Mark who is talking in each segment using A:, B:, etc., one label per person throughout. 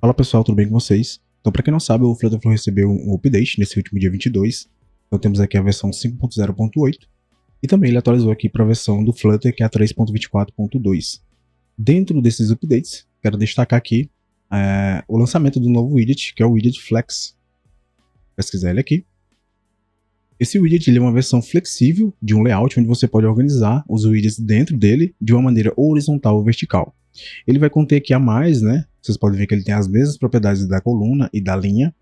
A: Fala pessoal, tudo bem com vocês? Então, para quem não sabe, o Flutterflow recebeu um update nesse último dia 22. Então, temos aqui a versão 5.0.8 e também ele atualizou aqui para a versão do Flutter, que é a 3.24.2. Dentro desses updates, quero destacar aqui o lançamento do novo widget, que é o widget Flex. Vou pesquisar ele aqui. Esse widget ele é uma versão flexível de um layout onde você pode organizar os widgets dentro dele de uma maneira horizontal ou vertical. Ele vai conter aqui a mais, né? Vocês podem ver que ele tem as mesmas propriedades da coluna e da linha,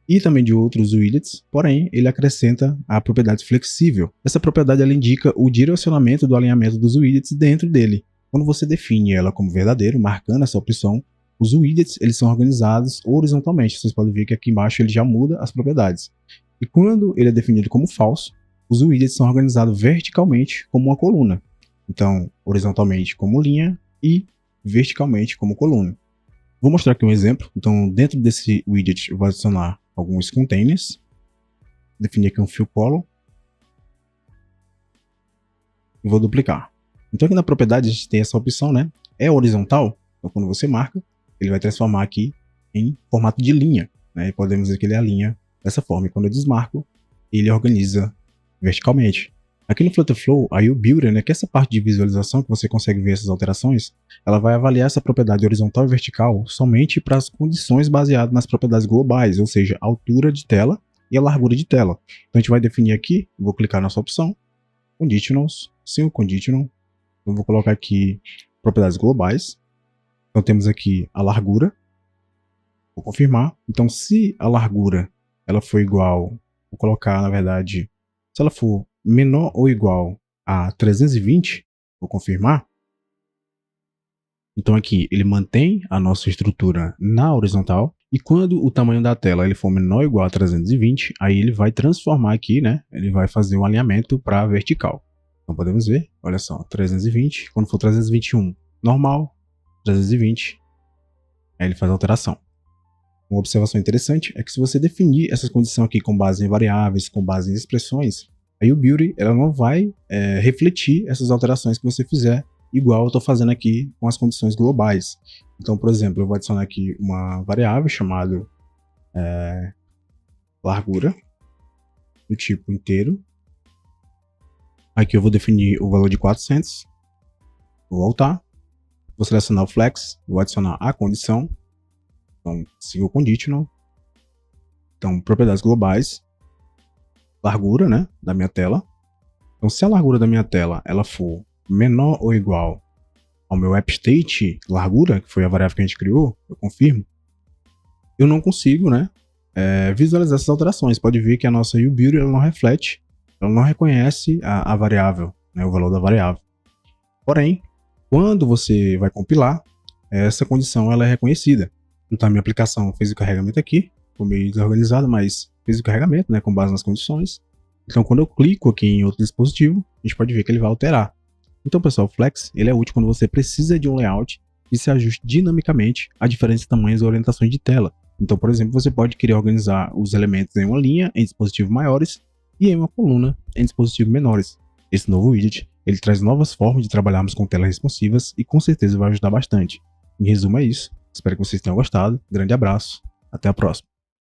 A: e também de outros widgets, porém ele acrescenta a propriedade flexível. Essa propriedade ela indica o direcionamento do alinhamento dos widgets dentro dele. Quando você define ela como verdadeiro, marcando essa opção, os widgets eles são organizados horizontalmente. Vocês podem ver que aqui embaixo ele já muda as propriedades. E quando ele é definido como falso, os widgets são organizados verticalmente como uma coluna. Então, horizontalmente como linha e verticalmente como coluna. Vou mostrar aqui um exemplo. Então, dentro desse widget, eu vou adicionar alguns containers. Definir aqui um fill column. E vou duplicar. Então, aqui na propriedade, a gente tem essa opção, né? É horizontal. Então, quando você marca, ele vai transformar aqui em formato de linha, né? E podemos dizer que ele alinha dessa forma. E quando eu desmarco, ele organiza verticalmente. Aqui no Flutterflow, a UBuilder, né, que é essa parte de visualização que você consegue ver essas alterações, ela vai avaliar essa propriedade horizontal e vertical somente para as condições baseadas nas propriedades globais, ou seja, a altura de tela e a largura de tela. Então a gente vai definir aqui, vou clicar nessa opção, Conditionals, Single Conditional, eu vou colocar aqui propriedades globais. Então temos aqui a largura, vou confirmar. Então se a largura ela for igual, vou colocar na verdade, se ela for menor ou igual a 320, vou confirmar. Então aqui ele mantém a nossa estrutura na horizontal, e quando o tamanho da tela ele for menor ou igual a 320, aí ele vai transformar aqui, né? Ele vai fazer um alinhamento para vertical. Então podemos ver, olha só, 320, quando for 321, normal, 320, aí ele faz a alteração. Uma observação interessante é que se você definir essa condição aqui com base em variáveis, com base em expressões, a UBuilder ela não vai refletir essas alterações que você fizer, igual eu estou fazendo aqui com as condições globais. Então, por exemplo, eu vou adicionar aqui uma variável chamada largura, do tipo inteiro. Aqui eu vou definir o valor de 400, vou voltar, vou selecionar o flex, vou adicionar a condição, então single conditional, então propriedades globais, largura, né, da minha tela. Então se a largura da minha tela ela for menor ou igual ao meu appState largura, que foi a variável que a gente criou, eu confirmo, eu não consigo, né, visualizar essas alterações. Pode ver que a nossa UBuilder ela não reflete, ela não reconhece a variável, né, o valor da variável. Porém, quando você vai compilar, essa condição ela é reconhecida. Então a minha aplicação fez o carregamento aqui, ficou meio desorganizado, mas fez o carregamento, né, com base nas condições. Então quando eu clico aqui em outro dispositivo, a gente pode ver que ele vai alterar. Então pessoal, o Flex ele é útil quando você precisa de um layout que se ajuste dinamicamente a diferentes tamanhos e orientações de tela. Então, por exemplo, você pode querer organizar os elementos em uma linha em dispositivos maiores e em uma coluna em dispositivos menores. Esse novo widget ele traz novas formas de trabalharmos com telas responsivas e com certeza vai ajudar bastante. Em resumo é isso. Espero que vocês tenham gostado. Grande abraço. Até a próxima.